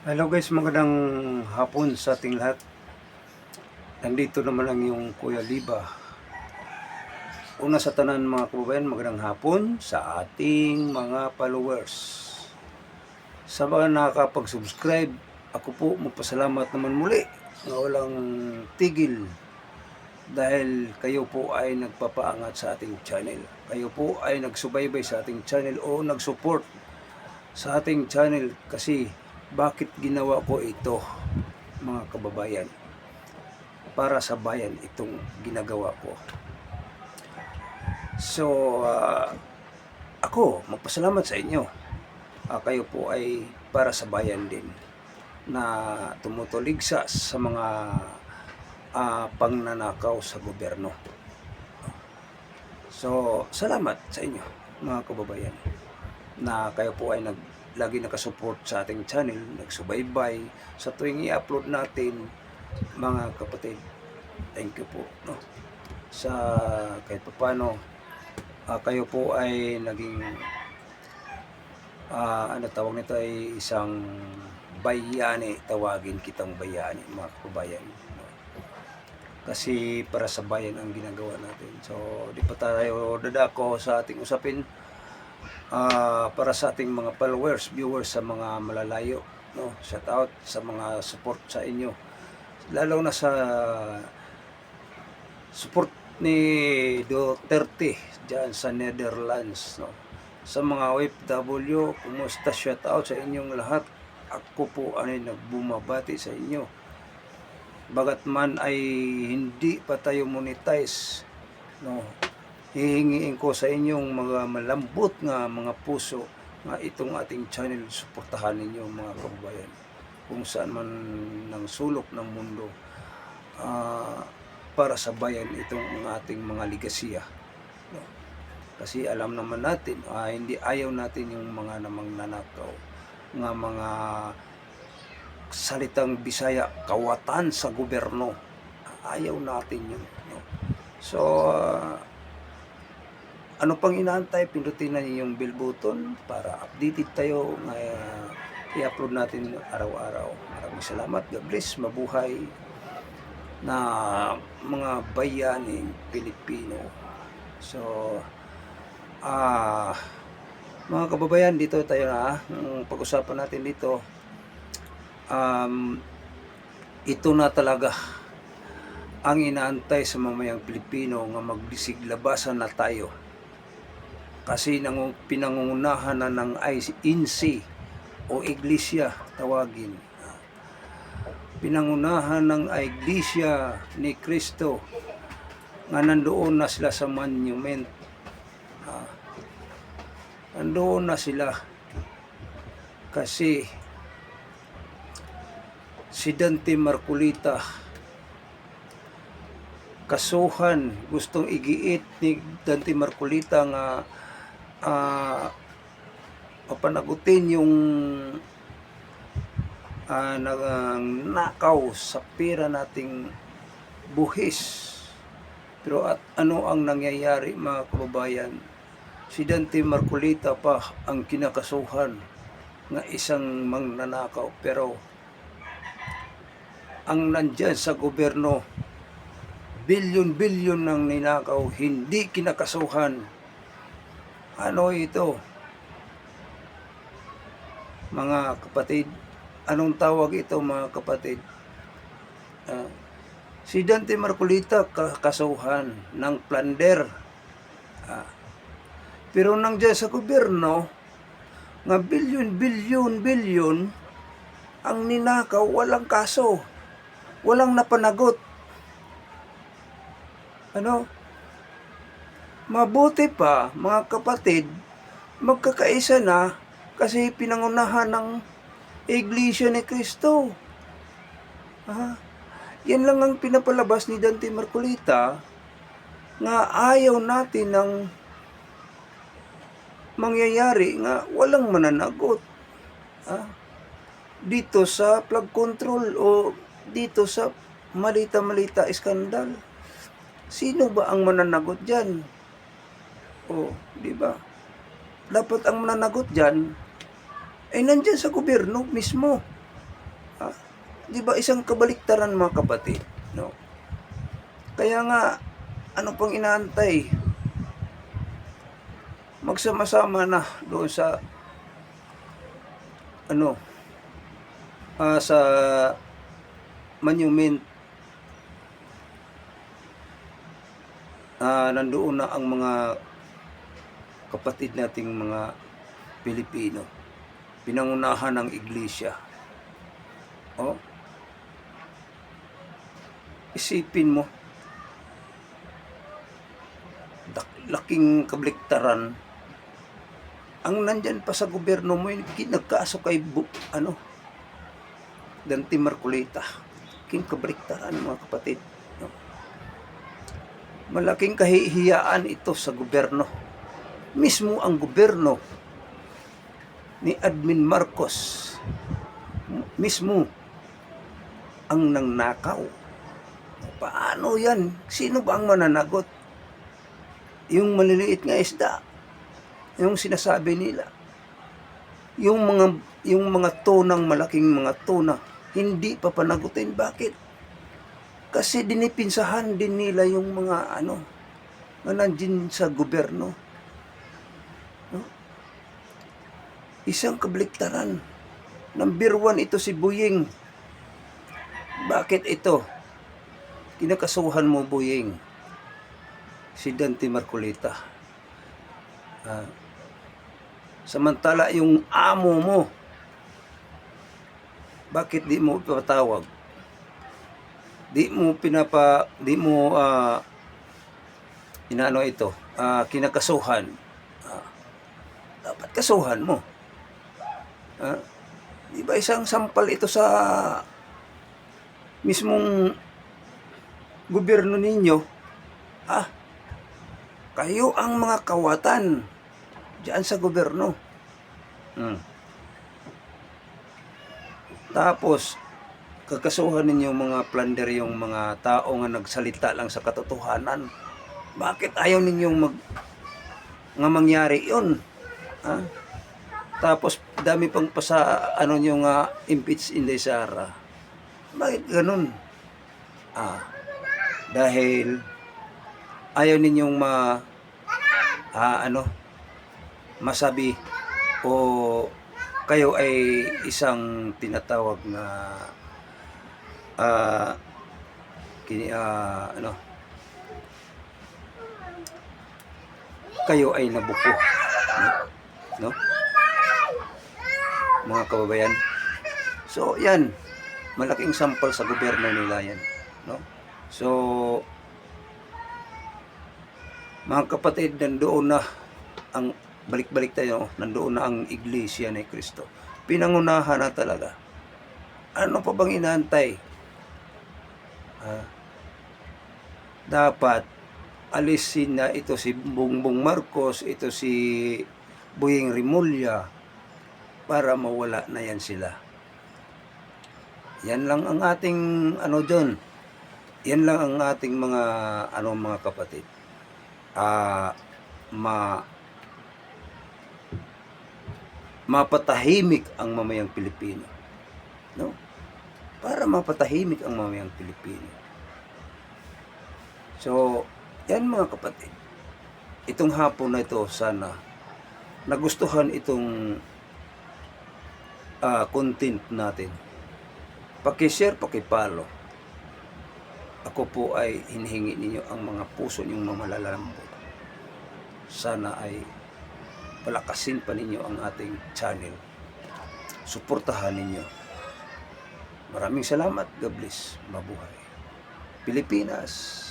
Hello guys, magandang hapon sa ating lahat. Nandito naman ang yung Kuya Liba. Una sa tanan mga kababayan, magandang hapon sa ating mga followers. Sa mga nakakapag-subscribe, ako po magpasalamat naman muli na walang tigil dahil kayo po ay nagpapaangat sa ating channel. Kayo po ay nagsubaybay sa ating channel o nagsupport sa ating channel kasi bakit ginawa ko ito mga kababayan? Para sa bayan itong ginagawa ko. So, ako magpasalamat sa inyo. Kayo po ay para sa bayan din na tumutuligsa sa mga pangnanakaw sa gobyerno. So, salamat sa inyo mga kababayan na kayo po ay lagi nakasupport sa ating channel, nagsubaybay sa tuwing i-upload natin mga kapatid. Thank you po no sa kahit paano kayo po ay naging ano tawag nito ay isang bayani, tawagin kitang bayani mga kababayan no? Kasi para sa bayan ang ginagawa natin. So di pa tayo dadako sa ating usapin. Para sa ating mga followers, viewers sa mga malalayo no, shout out sa mga support sa inyo, lalo na sa support ni Duterte diyan sa Netherlands no. Sa mga OFW, kumusta, shout out sa inyong lahat. Ako po ay nagbumabati sa inyo bagat man ay hindi pa tayo monetize no. Hihingiin ko sa inyong mga malambot nga mga puso nga itong ating channel suportahan ninyo mga kababayan kung saan man ng sulok ng mundo para sa bayan itong ating mga ligasiya no? Kasi alam naman natin hindi ayaw natin yung mga namang nanakaw nga mga salitang Bisaya kawatan sa gobyerno, ayaw natin yun no? So ano pang inaantay, pindutin na niyo yung bell button para updated tayo na i-upload natin araw-araw. Maraming salamat. God bless. Mabuhay na mga bayaning Pilipino. So, mga kababayan, dito tayo na. Pag-usapan natin dito, ito na talaga ang inaantay sa mamayang Pilipino nga magbisig labasan na tayo. Kasi pinangungunahan na ng INC o Iglesia tawagin. Pinangunahan ng Iglesia ni Cristo nga nandoon na sila sa monument. Nandoon na sila kasi si Dante Marcolita kasuhan, gustong igiit ni Dante Marcolita nga papanagutin yung nakaw sa pera nating buhis. Pero at ano ang nangyayari mga kababayan? Si Dante Marcolita pa ang kinakasuhan nga isang mangnanakaw, pero ang nandyan sa gobyerno bilyon-bilyon ng ninakaw, hindi kinakasuhan. Ano ito? Mga kapatid, anong tawag ito mga kapatid? Si Dante Marcolita kasuhan ng plunder. Pero nandiyan sa gobyerno, nga bilyon ang ninakaw, walang kaso. Walang napanagot. Ano? Mabuti pa, mga kapatid, magkakaisa na kasi pinangunahan ng Iglesia ni Cristo. Yan lang ang pinapalabas ni Dante Marcolita nga ayaw natin ng mangyayari nga walang mananagot. Dito sa flood control o dito sa malita-malita iskandal. Sino ba ang mananagot diyan? Di ba? Dapat ang mananagot diyan ay nandiyan sa gobyerno mismo. Ah, di ba isang kabaliktaran mga kapatid, no? Kaya nga, ano pang inaantay? Magsama-sama na doon sa ano, sa monument. Nandoon na ang mga kapatid nating mga Pilipino, pinangunahan ng iglesia. Oh, isipin mo, laking kabaliktaran ang nandyan pa sa gobyerno mo, yung nagkaso kay Dante Marcolita. Laking kabaliktaran mga kapatid, no? Malaking kahihiyaan ito sa gobyerno. Mismo ang gobyerno ni Admin Marcos mismo ang nangnakaw. Paano yan? Sino ba ang mananagot? Yung maliliit nga isda, yung sinasabi nila, yung mga tunang, malaking mga tuna, hindi pa panagutin. Bakit? Kasi dinipinsahan din nila yung mga na nandiyan sa gobyerno. No? Isang kabaliktaran. Number 1 ito si Boyeng. Bakit ito? Kinakasuhan mo, Boyeng, si Dante Marcolita. Samantala yung amo mo, bakit di mo ipatawag? Di mo kinakasuhan. Dapat kasuhan mo. Di ba isang sampal ito sa mismong gobyerno ninyo? Kayo ang mga kawatan diyan sa gobyerno. Tapos kakasuhan ninyo mga plunder, yung mga tao nga nagsalita lang sa katotohanan. Bakit ayaw ninyong mangyari yun? Tapos dami pang nyo nga impeach Inday Sara. Bakit ganun? Dahil ayaw ninyong masabi o kayo ay isang tinatawag na kayo ay nabuko, no? Mga kababayan. So yan, malaking sampal sa gobyerno nila yan, no? So mga kapatid, nandoon na ang balik-balik tayo, nandoon na ang iglesia ni Kristo. Pinangunahan na talaga. Ano pa bang inaantay? Dapat alisin na ito si Bongbong Marcos, ito si Boyeng Rimulya, para mawala na yan sila. Yan lang ang ating dyan. Yan lang ang ating mga mga kapatid. Mapatahimik ang mamayang Pilipino, no? Para mapatahimik ang mamayang Pilipino. So, yan mga kapatid. Itong hapon na ito, sana nagustuhan itong content natin. Paki-share, paki-follow. Ako po ay hinihingi ninyo ang mga puso ninyong mamalalambot. Sana ay palakasin pa ninyo ang ating channel. Suportahan ninyo. Maraming salamat. God bless. Mabuhay Pilipinas.